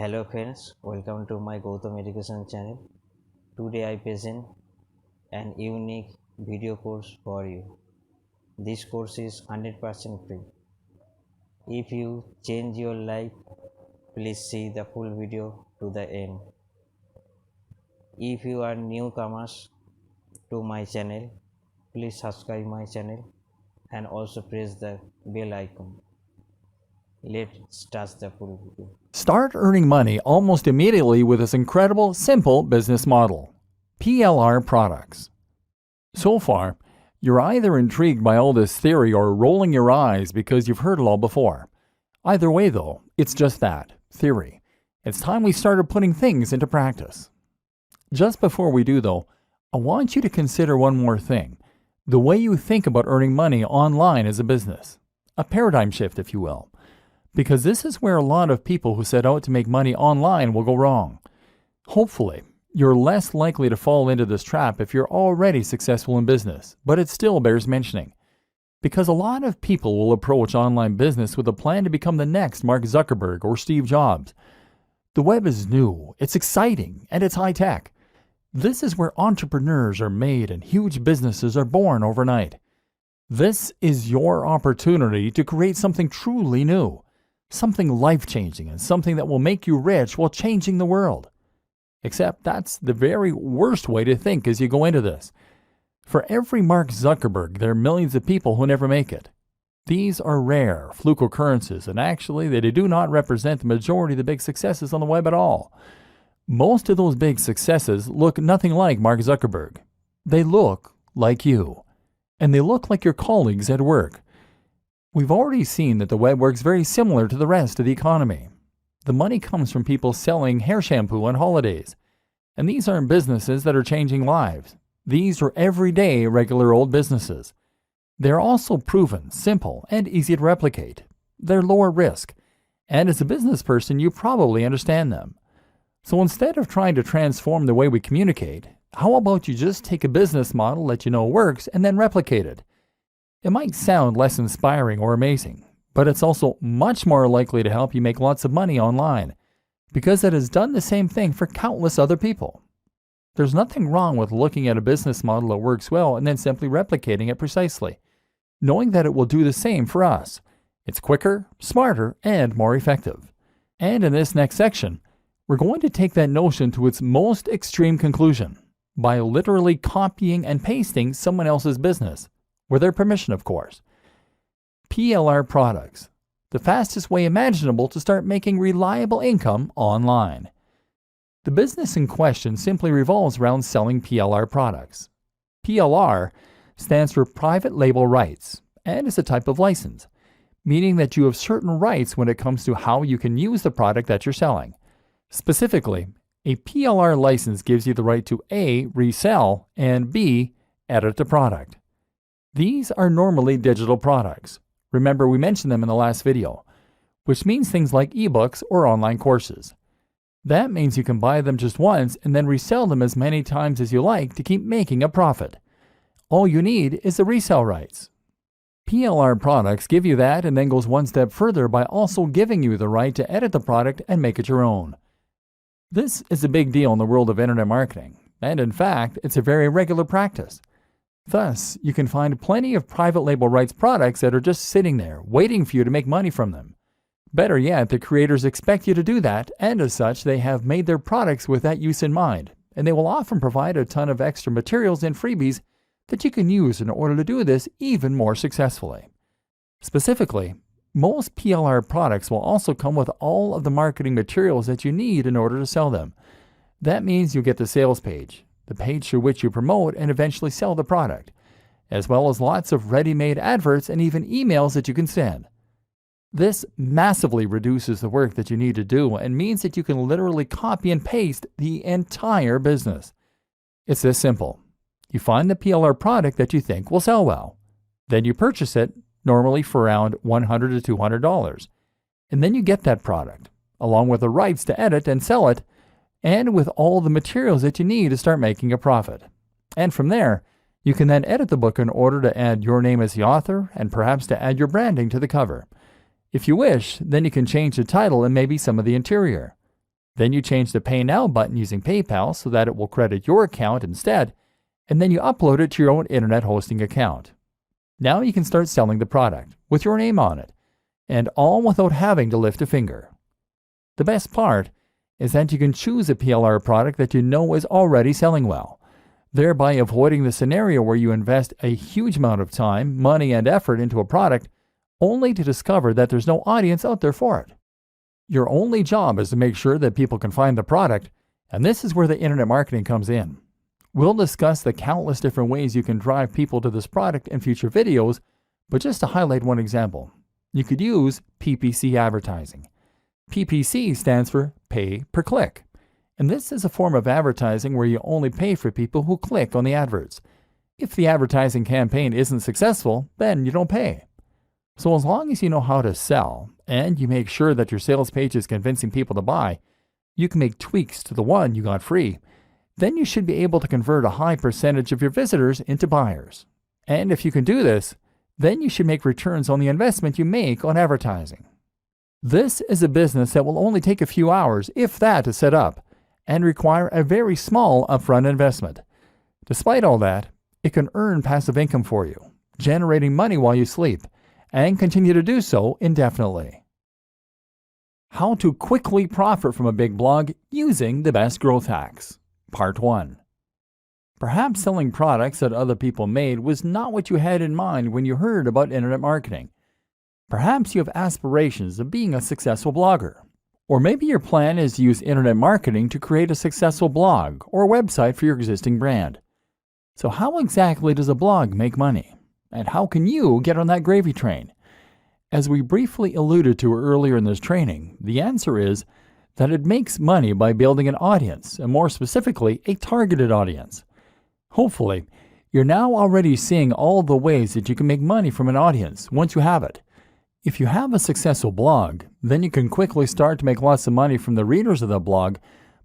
Hello friends, welcome to my Gautam Education channel. Today I present an unique video course for you. This course is 100% free. If you change your life, please see the full video to the end. If you are newcomers to my channel, please subscribe my channel and also press the bell icon. Let's start the full video. Start earning money almost immediately with this incredible, simple business model. PLR products. So far, you're either intrigued by all this theory or rolling your eyes because you've heard it all before. Either way, though, it's just that, theory. It's time we started putting things into practice. Just before we do, though, I want you to consider one more thing. The way you think about earning money online as a business. A paradigm shift, if you will. Because this is where a lot of people who set out to make money online will go wrong. Hopefully, you're less likely to fall into this trap if you're already successful in business, but it still bears mentioning. Because a lot of people will approach online business with a plan to become the next Mark Zuckerberg or Steve Jobs. The web is new, it's exciting, and it's high-tech. This is where entrepreneurs are made and huge businesses are born overnight. This is your opportunity to create something truly new. Something life-changing and something that will make you rich while changing the world. Except that's the very worst way to think as you go into this. For every Mark Zuckerberg, there are millions of people who never make it. These are rare, fluke occurrences, and actually they do not represent the majority of the big successes on the web at all. Most of those big successes look nothing like Mark Zuckerberg. They look like you. And they look like your colleagues at work. We've already seen that the web works very similar to the rest of the economy. The money comes from people selling hair shampoo on holidays. And these aren't businesses that are changing lives. These are everyday, regular old businesses. They're also proven, simple, and easy to replicate. They're lower risk. And as a business person, you probably understand them. So instead of trying to transform the way we communicate, how about you just take a business model that you know works and then replicate it? It might sound less inspiring or amazing, but it's also much more likely to help you make lots of money online, because it has done the same thing for countless other people. There's nothing wrong with looking at a business model that works well and then simply replicating it precisely, knowing that it will do the same for us. It's quicker, smarter, and more effective. And in this next section, we're going to take that notion to its most extreme conclusion by literally copying and pasting someone else's business. With their permission, of course. PLR products, the fastest way imaginable to start making reliable income online. The business in question simply revolves around selling PLR products. PLR stands for Private Label Rights and is a type of license, meaning that you have certain rights when it comes to how you can use the product that you're selling. Specifically, a PLR license gives you the right to A, resell, and B, edit the product. These are normally digital products. Remember, we mentioned them in the last video, which means things like ebooks or online courses. That means you can buy them just once and then resell them as many times as you like to keep making a profit. All you need is the resale rights. PLR products give you that and then goes one step further by also giving you the right to edit the product and make it your own. This is a big deal in the world of internet marketing, and in fact, it's a very regular practice. Thus, you can find plenty of private label rights products that are just sitting there, waiting for you to make money from them. Better yet, the creators expect you to do that, and as such, they have made their products with that use in mind, and they will often provide a ton of extra materials and freebies that you can use in order to do this even more successfully. Specifically, most PLR products will also come with all of the marketing materials that you need in order to sell them. That means you'll get the sales page, the page through which you promote and eventually sell the product, as well as lots of ready-made adverts and even emails that you can send. This massively reduces the work that you need to do and means that you can literally copy and paste the entire business. It's this simple. You find the PLR product that you think will sell well. Then you purchase it, normally for around $100 to $200. And then you get that product, along with the rights to edit and sell it, and with all the materials that you need to start making a profit. And from there, you can then edit the book in order to add your name as the author and perhaps to add your branding to the cover. If you wish, then you can change the title and maybe some of the interior. Then you change the Pay Now button using PayPal so that it will credit your account instead, and then you upload it to your own internet hosting account. Now you can start selling the product with your name on it, and all without having to lift a finger. The best part is that you can choose a PLR product that you know is already selling well, thereby avoiding the scenario where you invest a huge amount of time, money, and effort into a product only to discover that there's no audience out there for it. Your only job is to make sure that people can find the product, and this is where the internet marketing comes in. We'll discuss the countless different ways you can drive people to this product in future videos, but just to highlight one example, you could use PPC advertising. PPC stands for pay per click, and this is a form of advertising where you only pay for people who click on the adverts. If the advertising campaign isn't successful, then you don't pay. So as long as you know how to sell, and you make sure that your sales page is convincing people to buy, you can make tweaks to the one you got free. Then you should be able to convert a high percentage of your visitors into buyers. And if you can do this, then you should make returns on the investment you make on advertising. This is a business that will only take a few hours, if that, to set up, and require a very small upfront investment. Despite all that, it can earn passive income for you, generating money while you sleep, and continue to do so indefinitely. How to quickly profit from a big blog using the best growth hacks. Part 1. Perhaps selling products that other people made was not what you had in mind when you heard about internet marketing. Perhaps you have aspirations of being a successful blogger. Or maybe your plan is to use internet marketing to create a successful blog or website for your existing brand. So how exactly does a blog make money? And how can you get on that gravy train? As we briefly alluded to earlier in this training, the answer is that it makes money by building an audience, and more specifically, a targeted audience. Hopefully, you're now already seeing all the ways that you can make money from an audience once you have it. If you have a successful blog, then you can quickly start to make lots of money from the readers of the blog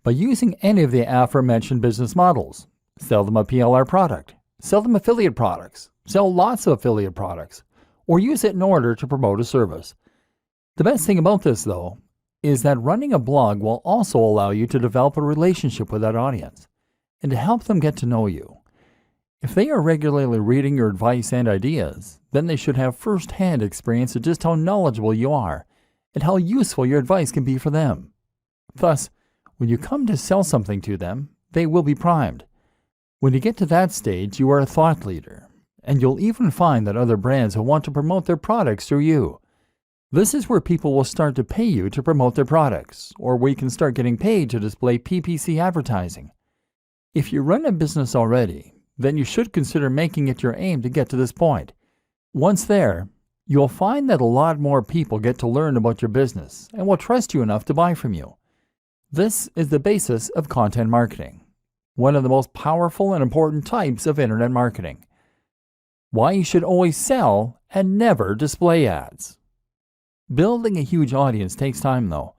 by using any of the aforementioned business models. Sell them a PLR product, sell them affiliate products, sell lots of affiliate products, or use it in order to promote a service. The best thing about this, though, is that running a blog will also allow you to develop a relationship with that audience and to help them get to know you. If they are regularly reading your advice and ideas, then they should have first-hand experience of just how knowledgeable you are and how useful your advice can be for them. Thus, when you come to sell something to them, they will be primed. When you get to that stage, you are a thought leader, and you'll even find that other brands will want to promote their products through you. This is where people will start to pay you to promote their products, or where you can start getting paid to display PPC advertising. If you run a business already, then you should consider making it your aim to get to this point. Once there, you'll find that a lot more people get to learn about your business and will trust you enough to buy from you. This is the basis of content marketing, one of the most powerful and important types of internet marketing. Why you should always sell and never display ads. Building a huge audience takes time, though.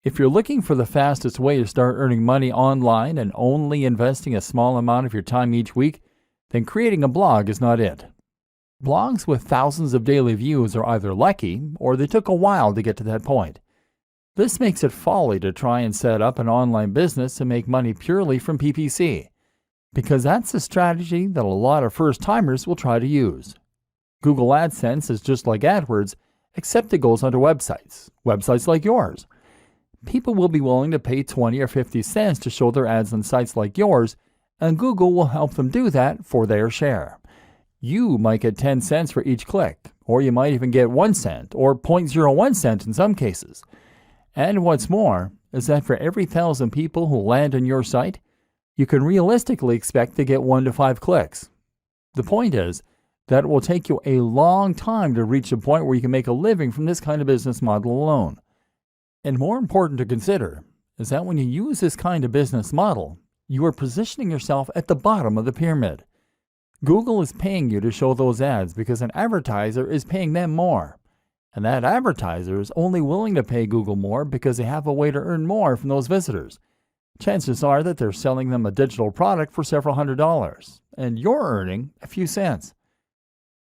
If you're looking for the fastest way to start earning money online and only investing a small amount of your time each week, then creating a blog is not it. Blogs with thousands of daily views are either lucky or they took a while to get to that point. This makes it folly to try and set up an online business to make money purely from PPC, because that's a strategy that a lot of first-timers will try to use. Google AdSense is just like AdWords, except it goes onto websites like yours. People will be willing to pay 20 or 50 cents to show their ads on sites like yours, and Google will help them do that for their share. You might get 10 cents for each click, or you might even get 1 cent or 0.01 cent in some cases. And what's more is that for every 1,000 people who land on your site, you can realistically expect to get 1 to 5 clicks. The point is that it will take you a long time to reach a point where you can make a living from this kind of business model alone. And more important to consider is that when you use this kind of business model, you are positioning yourself at the bottom of the pyramid. Google is paying you to show those ads because an advertiser is paying them more. And that advertiser is only willing to pay Google more because they have a way to earn more from those visitors. Chances are that they're selling them a digital product for several $100s, and you're earning a few cents.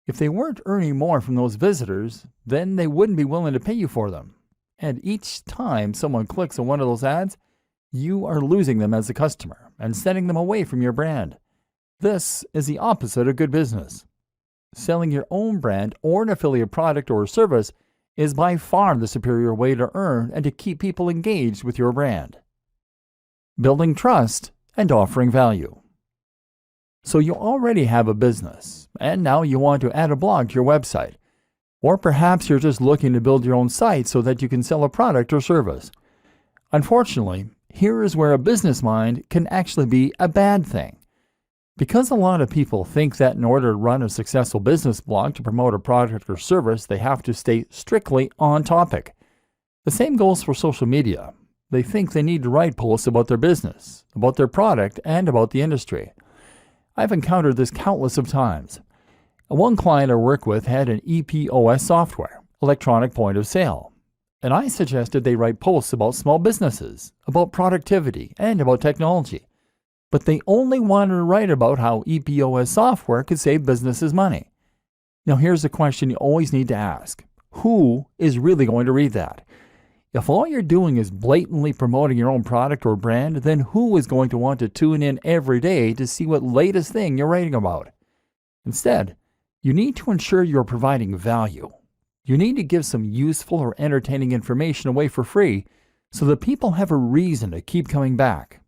If they weren't earning more from those visitors, then they wouldn't be willing to pay you for them. And each time someone clicks on one of those ads, you are losing them as a customer and sending them away from your brand. This is the opposite of good business. Selling your own brand or an affiliate product or service is by far the superior way to earn and to keep people engaged with your brand. Building trust and offering value. So you already have a business, and now you want to add a blog to your website. Or perhaps you're just looking to build your own site so that you can sell a product or service. Unfortunately, here is where a business mind can actually be a bad thing. Because a lot of people think that in order to run a successful business blog to promote a product or service, they have to stay strictly on topic. The same goes for social media. They think they need to write posts about their business, about their product, and about the industry. I've encountered this countless of times. One client I work with had an EPOS software, electronic point of sale, and I suggested they write posts about small businesses, about productivity, and about technology. But they only wanted to write about how EPOS software could save businesses money. Now here's a question you always need to ask. Who is really going to read that? If all you're doing is blatantly promoting your own product or brand, then who is going to want to tune in every day to see what latest thing you're writing about? Instead, you need to ensure you're providing value. You need to give some useful or entertaining information away for free so that people have a reason to keep coming back.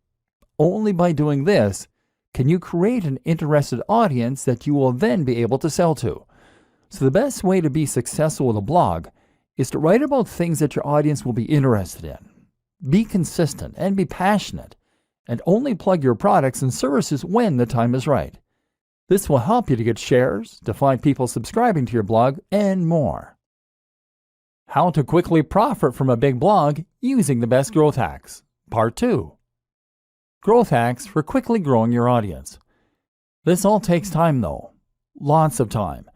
Only by doing this can you create an interested audience that you will then be able to sell to. So the best way to be successful with a blog is to write about things that your audience will be interested in. Be consistent and be passionate, and only plug your products and services when the time is right. This will help you to get shares, to find people subscribing to your blog, and more. How to quickly profit from a big blog using the best growth hacks. Part 2. Growth hacks for quickly growing your audience. This all takes time though. Lots of time.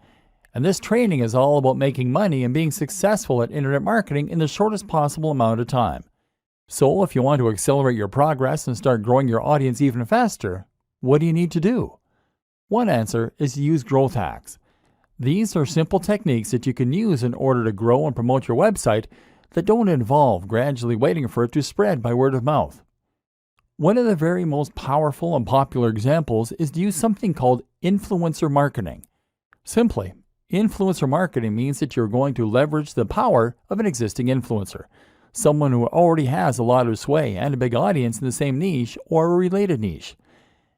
And this training is all about making money and being successful at internet marketing in the shortest possible amount of time. So if you want to accelerate your progress and start growing your audience even faster, what do you need to do? One answer is to use growth hacks. These are simple techniques that you can use in order to grow and promote your website that don't involve gradually waiting for it to spread by word of mouth. One of the very most powerful and popular examples is to use something called influencer marketing. Simply, influencer marketing means that you're going to leverage the power of an existing influencer, someone who already has a lot of sway and a big audience in the same niche or a related niche.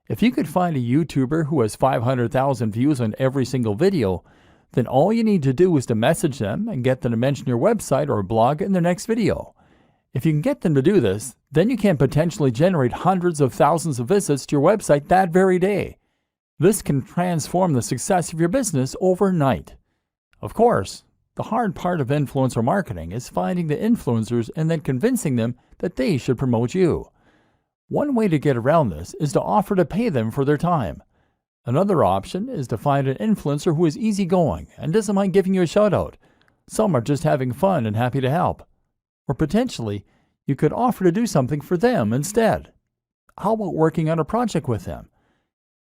If you could find a YouTuber who has 500,000 views on every single video, then all you need to do is to message them and get them to mention your website or blog in their next video. If you can get them to do this, then you can potentially generate hundreds of thousands of visits to your website that very day. This can transform the success of your business overnight. Of course, the hard part of influencer marketing is finding the influencers and then convincing them that they should promote you. One way to get around this is to offer to pay them for their time. Another option is to find an influencer who is easygoing and doesn't mind giving you a shout out. Some are just having fun and happy to help. Or potentially, you could offer to do something for them instead. How about working on a project with them?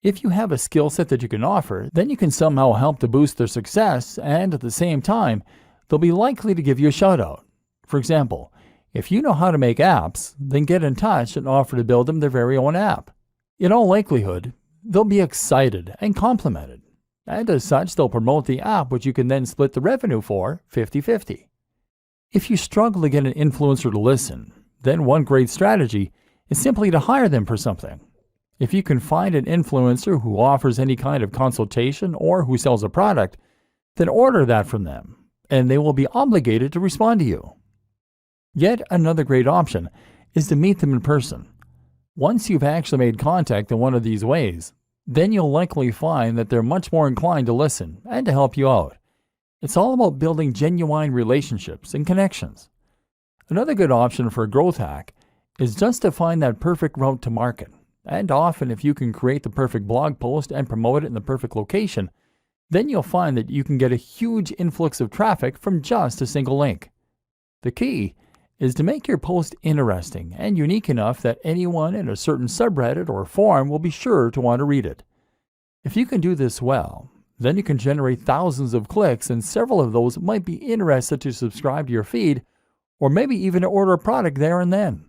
If you have a skill set that you can offer, then you can somehow help to boost their success, and at the same time, they'll be likely to give you a shout out. For example, if you know how to make apps, then get in touch and offer to build them their very own app. In all likelihood, they'll be excited and complimented. And as such, they'll promote the app, which you can then split the revenue for 50-50. If you struggle to get an influencer to listen, then one great strategy is simply to hire them for something. If you can find an influencer who offers any kind of consultation or who sells a product, then order that from them, and they will be obligated to respond to you. Yet another great option is to meet them in person. Once you've actually made contact in one of these ways, then you'll likely find that they're much more inclined to listen and to help you out. It's all about building genuine relationships and connections. Another good option for a growth hack is just to find that perfect route to market. And often if you can create the perfect blog post and promote it in the perfect location, then you'll find that you can get a huge influx of traffic from just a single link. The key is to make your post interesting and unique enough that anyone in a certain subreddit or forum will be sure to want to read it. If you can do this well, then you can generate thousands of clicks, and several of those might be interested to subscribe to your feed or maybe even to order a product there and then.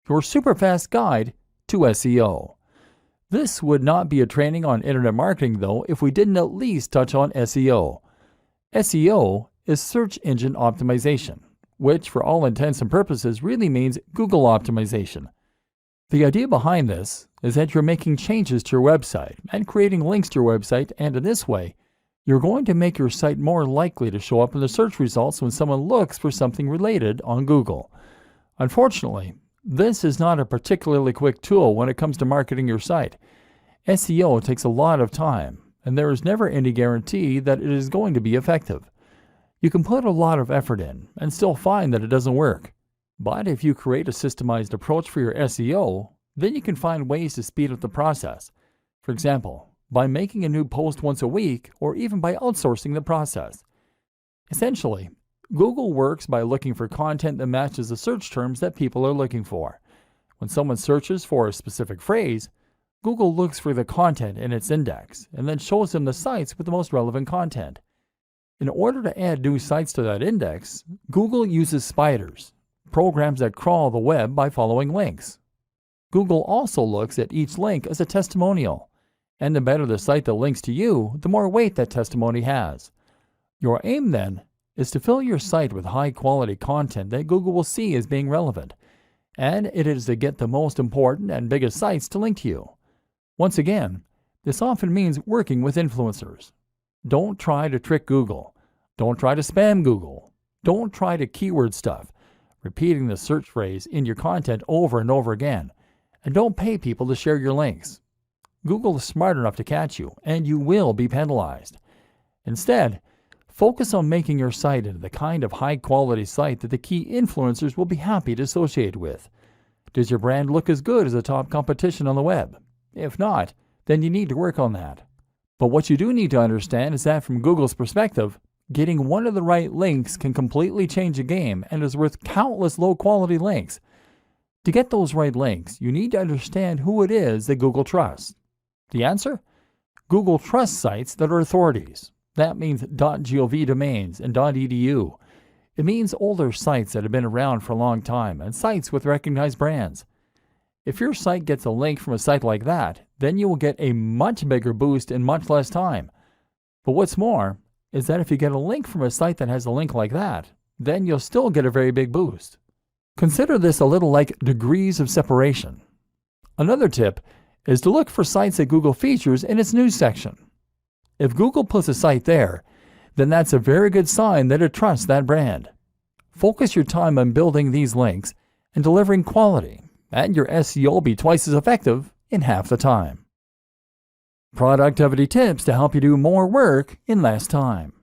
your super fast guide to SEO. This would not be a training on internet marketing, though, if we didn't at least touch on SEO. SEO is search engine optimization, which for all intents and purposes really means Google optimization. The idea behind this is that you're making changes to your website and creating links to your website, and in this way, you're going to make your site more likely to show up in the search results when someone looks for something related on Google. Unfortunately, this is not a particularly quick tool when it comes to marketing your site. SEO takes a lot of time, and there is never any guarantee that it is going to be effective. You can put a lot of effort in and still find that it doesn't work. But if you create a systemized approach for your SEO, then you can find ways to speed up the process. For example, by making a new post once a week or even by outsourcing the process. Essentially, Google works by looking for content that matches the search terms that people are looking for. When someone searches for a specific phrase, Google looks for the content in its index and then shows them the sites with the most relevant content. In order to add new sites to that index, Google uses spiders, programs that crawl the web by following links. Google also looks at each link as a testimonial, and the better the site that links to you, the more weight that testimony has. Your aim, then, is to fill your site with high-quality content that Google will see as being relevant, and it is to get the most important and biggest sites to link to you. Once again, this often means working with influencers. Don't try to trick Google. Don't try to spam Google. Don't try to keyword stuff, repeating the search phrase in your content over and over again. And don't pay people to share your links. Google is smart enough to catch you, and you will be penalized. Instead, focus on making your site into the kind of high-quality site that the key influencers will be happy to associate with. Does your brand look as good as the top competition on the web? If not, then you need to work on that. But what you do need to understand is that from Google's perspective, getting one of the right links can completely change the game and is worth countless low-quality links. To get those right links, you need to understand who it is that Google trusts. The answer? Google trusts sites that are authorities. That means .gov domains and .edu. It means older sites that have been around for a long time and sites with recognized brands. If your site gets a link from a site like that, then you will get a much bigger boost in much less time. But what's more is that if you get a link from a site that has a link like that, then you'll still get a very big boost. Consider this a little like degrees of separation. Another tip is to look for sites that Google features in its news section. If Google puts a site there, then that's a very good sign that it trusts that brand. Focus your time on building these links and delivering quality, and your SEO will be twice as effective in half the time. Productivity tips to help you do more work in less time.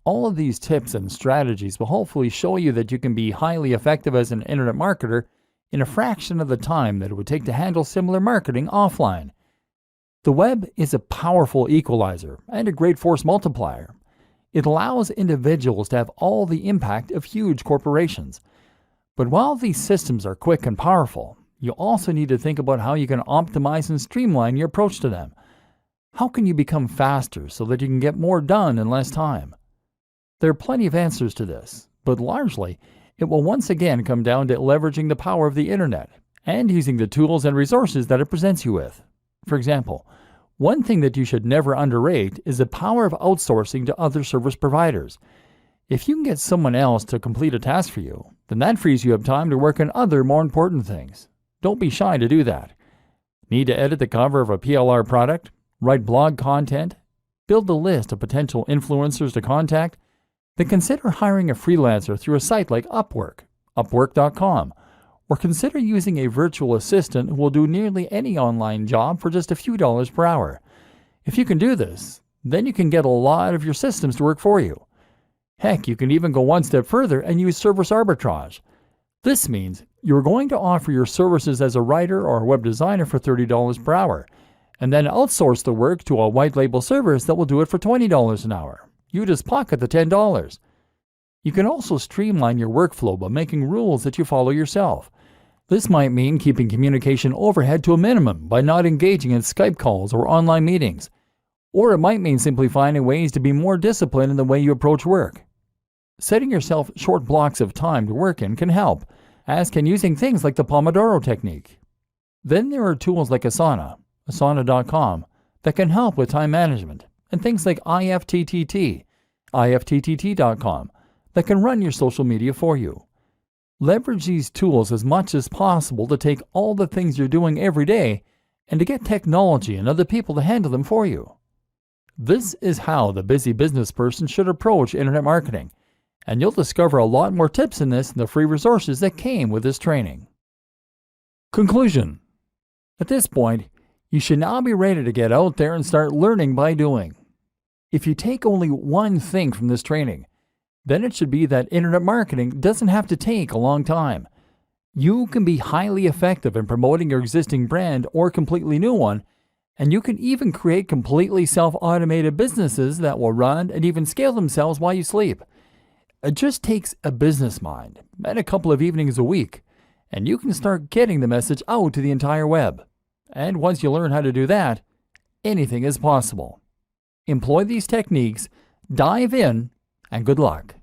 All of these tips and strategies will hopefully show you that you can be highly effective as an internet marketer in a fraction of the time that it would take to handle similar marketing offline. The web is a powerful equalizer and a great force multiplier. It allows individuals to have all the impact of huge corporations. But while these systems are quick and powerful, you also need to think about how you can optimize and streamline your approach to them. How can you become faster so that you can get more done in less time? There are plenty of answers to this, but largely, it will once again come down to leveraging the power of the internet and using the tools and resources that it presents you with. For example, one thing that you should never underrate is the power of outsourcing to other service providers. If you can get someone else to complete a task for you, then that frees you up time to work on other more important things. Don't be shy to do that. Need to edit the cover of a PLR product? Write blog content? Build a list of potential influencers to contact? Then consider hiring a freelancer through a site like Upwork, Upwork.com, or consider using a virtual assistant who will do nearly any online job for just a few dollars per hour. If you can do this, then you can get a lot of your systems to work for you. Heck, you can even go one step further and use service arbitrage. This means you're going to offer your services as a writer or a web designer for $30 per hour, and then outsource the work to a white label service that will do it for $20 an hour. You just pocket the $10. You can also streamline your workflow by making rules that you follow yourself. This might mean keeping communication overhead to a minimum by not engaging in Skype calls or online meetings. Or it might mean simply finding ways to be more disciplined in the way you approach work. Setting yourself short blocks of time to work in can help, as can using things like the Pomodoro technique. Then there are tools like Asana.com, that can help with time management, and things like IFTTT.com, that can run your social media for you. Leverage these tools as much as possible to take all the things you're doing every day and to get technology and other people to handle them for you. This is how the busy business person should approach internet marketing, and you'll discover a lot more tips in this in the free resources that came with this training. Conclusion. At this point, you should now be ready to get out there and start learning by doing. If you take only one thing from this training, then it should be that internet marketing doesn't have to take a long time. You can be highly effective in promoting your existing brand or completely new one, and you can even create completely self-automated businesses that will run and even scale themselves while you sleep. It just takes a business mind and a couple of evenings a week, and you can start getting the message out to the entire web. And once you learn how to do that, anything is possible. Employ these techniques, dive in, and good luck.